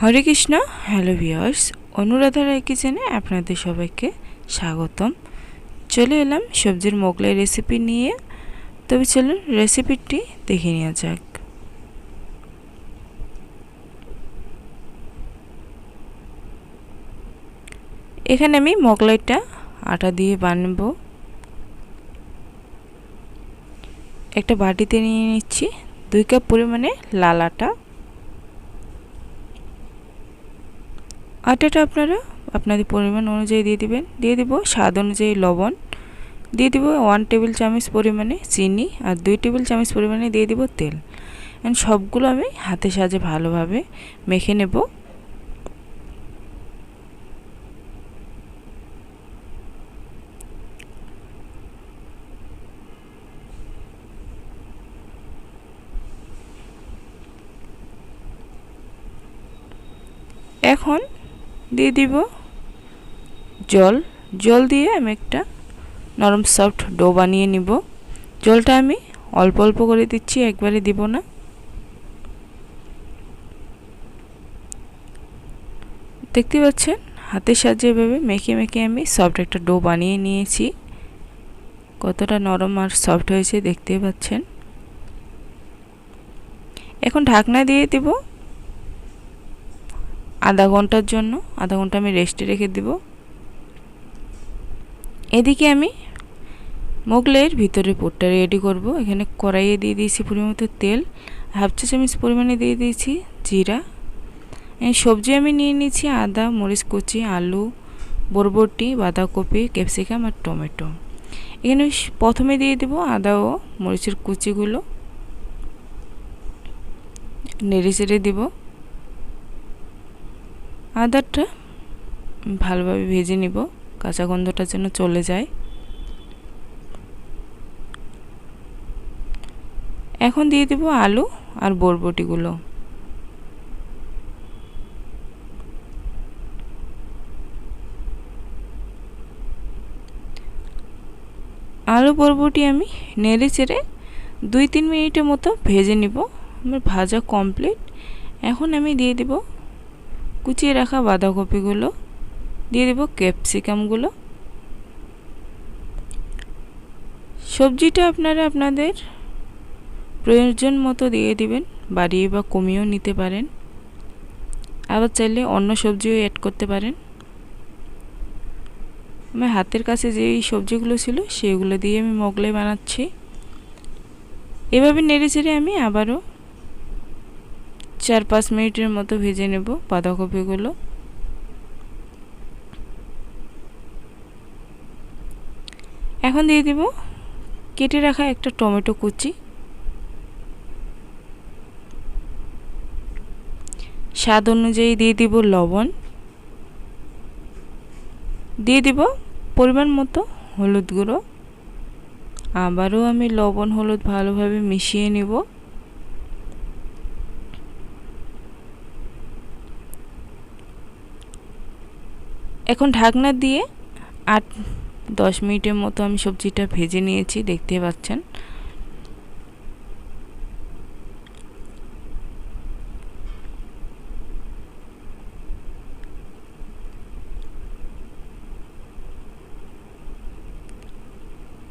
হরে Krishna. Hello viewers, অনুরাধারাই কিচেনে আপনাদের সবাইকে স্বাগতম। চলে এলাম সবজির মোগলাই রেসিপি নিয়ে। তবে চলুন রেসিপিটি দেখে নেওয়া যাক। এখানে আমি মোগলাইটা আটা দিয়ে বানাবো। একটা বাটিতে নিয়ে নিচ্ছি 2 কাপ পরিমাণে লাল আটা। আটাটা আপনারা আপনাদের পরিমাণ অনুযায়ী দিয়ে দিবেন। দিয়ে দিব স্বাদ অনুযায়ী লবণ, দিয়ে দিব 1 টেবিল চামচ পরিমাণে চিনি, আর 2 টেবিল চামচ পরিমাণে দিয়ে দিব তেল। এন্ড সবগুলো আমি হাতের সাহায্যে ভালোভাবে মেখে নেব। এখন দিয়ে দিব জল দিয়ে আমি একটা নরম সফট ডো বানিয়ে নিব। জলটা আমি অল্প অল্প করে দিচ্ছি, একবারে দিব না। দেখতে পাচ্ছেন হাতের সাহায্যে এভাবে মেখে মেখে আমি সফট একটা ডো বানিয়ে নিয়েছি। কতটা নরম আর সফট হয়েছে দেখতে পাচ্ছেন। এখন ঢাকনা দিয়ে দেব আধা ঘন্টার জন্য। আধা ঘন্টা আমি রেস্টে রেখে দেব। এদিকে আমি মোগলাইয়ের ভিতরে পুরটা রেডি করব। এখানে কড়াইয়ে দিয়ে দিয়েছি পরিমাণ তেল, হাফ চা চামচ পরিমাণে দিয়ে দিয়েছি জিরা। এই সবজি আমি নিয়ে নিয়েছি আদা, মরিচ কুচি, আলু, বরবটি, বাঁধাকপি, ক্যাপসিকাম আর টমেটো। এখানে প্রথমে দিয়ে দেব আদা ও মরিচের কুচিগুলো, নেড়ে চেড়ে দিব। আদাটা ভালোভাবে ভেজে নিব, কাঁচা গন্ধটা যেন চলে যায়। এখন দিয়ে দেব আলু আর বরবটিগুলো। আলু বরবটি আমি নেড়ে চেড়ে 2-3 মিনিটের মতো ভেজে নিব। আমার ভাজা কমপ্লিট। এখন আমি দিয়ে দেব কুচিয়ে রাখা বাঁধাকপিগুলো, দিয়ে দেব ক্যাপসিকামগুলো। সবজিটা আপনারা আপনাদের প্রয়োজন মতো দিয়ে দিবেন, বাড়িয়ে বা কমিয়েও নিতে পারেন। আবার চাইলে অন্য সবজিও অ্যাড করতে পারেন। আমার হাতের কাছে যেই সবজিগুলো ছিল সেগুলো দিয়ে আমি মোগলাই বানাচ্ছি। এভাবে নেড়ে চেড়ে আমি আবারও 4-5 মিনিটের মতো ভেজে নেব বাঁধাকপিগুলো। এখন দিয়ে দেব কেটে রাখা একটা টমেটো কুচি, স্বাদ অনুযায়ী দিয়ে দিব লবণ, দিয়ে দিব পরিমাণ মতো হলুদ গুঁড়ো। আবারও আমি লবণ হলুদ ভালোভাবে মিশিয়ে নেব। এখন ঢাকনা দিয়ে 8-10 মিনিটের মতো আমি সবজিটা ভেজে নিয়েছি, দেখতে পাচ্ছেন।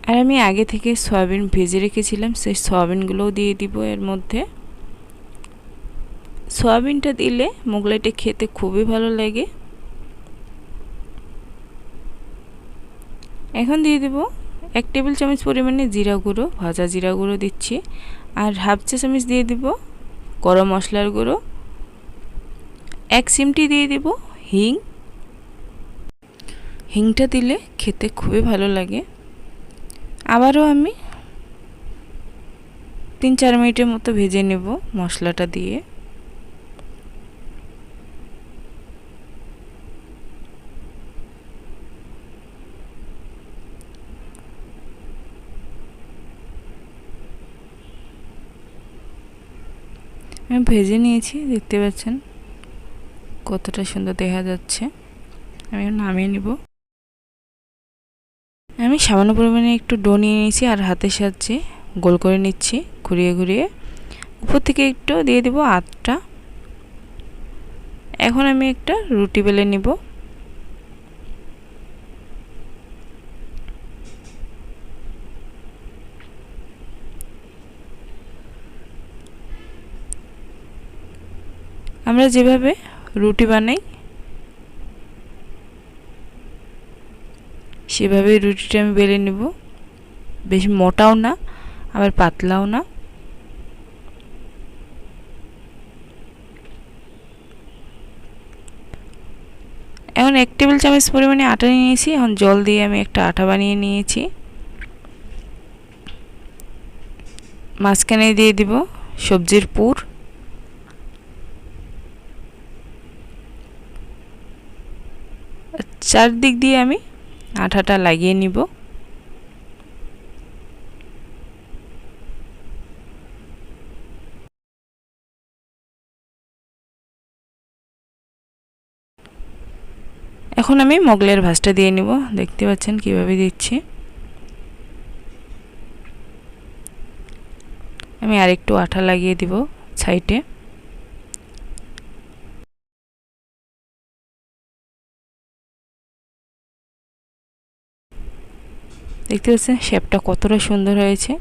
আর আমি আগে থেকে সয়াবিন ভেজে রেখেছিলাম, সেই সয়াবিনগুলোও দিয়ে দিব এর মধ্যে। সয়াবিনটা দিলে মোগলাইটা খেতে খুবই ভালো লাগে। এখন দিয়ে দেব 1 টেবিল চামচ পরিমাণে জিরা গুঁড়ো, ভাজা জিরা গুঁড়ো দিচ্ছি। আর হাফ চা চামচ দিয়ে দেব গরম মশলার গুঁড়ো। 1 চিমটি দিয়ে দেব হিংটা দিলে খেতে খুবই ভালো লাগে। আবারও আমি 3-4 মিনিটের মতো ভেজে নেব মশলাটা দিয়ে। আমি ভেজে নিয়েছি, দেখতে পাচ্ছেন কতটা সুন্দর দেখা যাচ্ছে। আমি নামিয়ে নিব। আমি সামান্য পরিমাণে একটু ডো নিয়ে নিয়েছি আর হাতের সাহায্যে গোল করে নিচ্ছি ঘুরিয়ে ঘুরিয়ে। উপর থেকে একটু দিয়ে দেব আটা। এখন আমি একটা রুটি বেলে নিব। আমরা যেভাবে রুটি বানাই সেভাবে রুটিটা আমি বেলে নিব। বেশি মোটাও না আবার পাতলাও না। এখন 1 টেবিল চামচ পরিমাণে আটা নিয়েছি। এখন জল দিয়ে আমি একটা আটা বানিয়ে নিয়েছি। মাঝখানে দিয়ে দিব সবজির পুর। চারদিক দিয়ে আমি আটাটা লাগিয়ে নিব। এখন আমি মোগলাইয়ের ভাঁজটা দিয়ে নিব। দেখতে পাচ্ছেন কিভাবে দিচ্ছি। আমি আরেকটু আটা লাগিয়ে দিব সাইডে। দেখতে পাচ্ছেন শেপটা কতটা সুন্দর হয়েছে।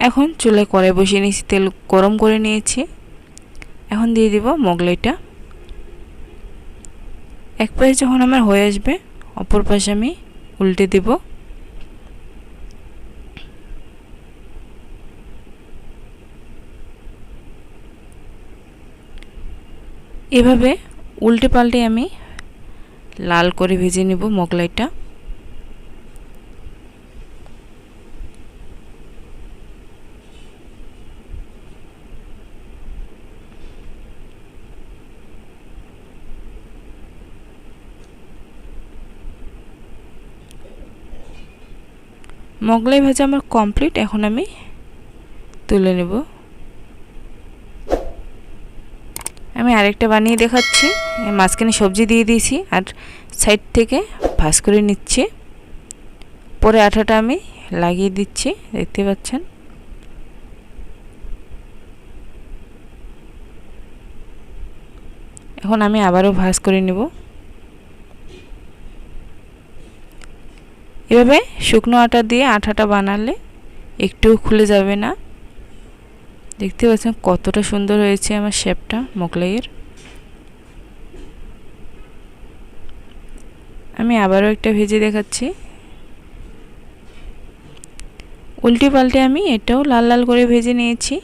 এখন চুলায় কড়াই বসিয়ে নিয়েছি, তেল গরম করে নিয়েছি। এখন দিয়ে দিব মোগলাইটা। এক পাশে যখন আমার হয়ে আসবে অপর পাশে আমি উল্টে দিব। এভাবে উল্টে পাল্টে আমি লাল করে ভেজে নিব মোগলাইটা। মোগলাই ভাজা আমার কমপ্লিট। এখন আমি তুলে নেব। আমি আরেকটা বানিয়ে দেখাচ্ছি। মাঝখানে সবজি দিয়ে দিয়েছি আর সাইড থেকে ভাজ করে নিচ্ছি। পরে আটাটা আমি লাগিয়ে দিচ্ছি, দেখতে পাচ্ছেন। এখন আমি আবারও ভাজ করে নেব। এভাবে শুকনো আটা দিয়ে আটাটা বানালে একটু খুলে যাবে না। দেখতে পাচ্ছেন কতটা সুন্দর হয়েছে আমার শেপটা মোগলাইয়ের। আমি আবারও একটা ভেজে দেখাচ্ছি। উল্টে পাল্টে আমি এটাও লাল লাল করে ভেজে নিয়েছি।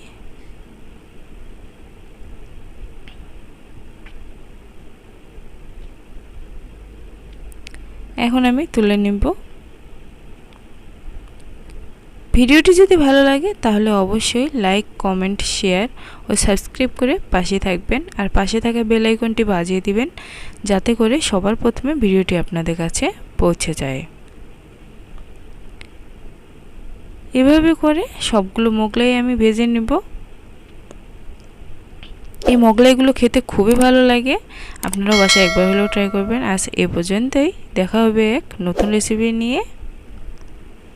এখন আমি তুলে নেব। ভিডিওটি যদি ভালো লাগে তাহলে অবশ্যই লাইক, কমেন্ট, শেয়ার ও সাবস্ক্রাইব করে পাশে থাকবেন। আর পাশে থাকা বেল আইকনটি বাজিয়ে দিবেন যাতে করে সবার প্রথমে ভিডিওটি আপনাদের কাছে পৌঁছে যায়। এভাবে করে সবগুলো মোগলাই আমি ভেজে নেব। এই মোগলাইগুলো খেতে খুবই ভালো লাগে। আপনারা বাসায় একবার হলেও ট্রাই করবেন। আজ এ পর্যন্তই। দেখা হবে এক নতুন রেসিপি নিয়ে।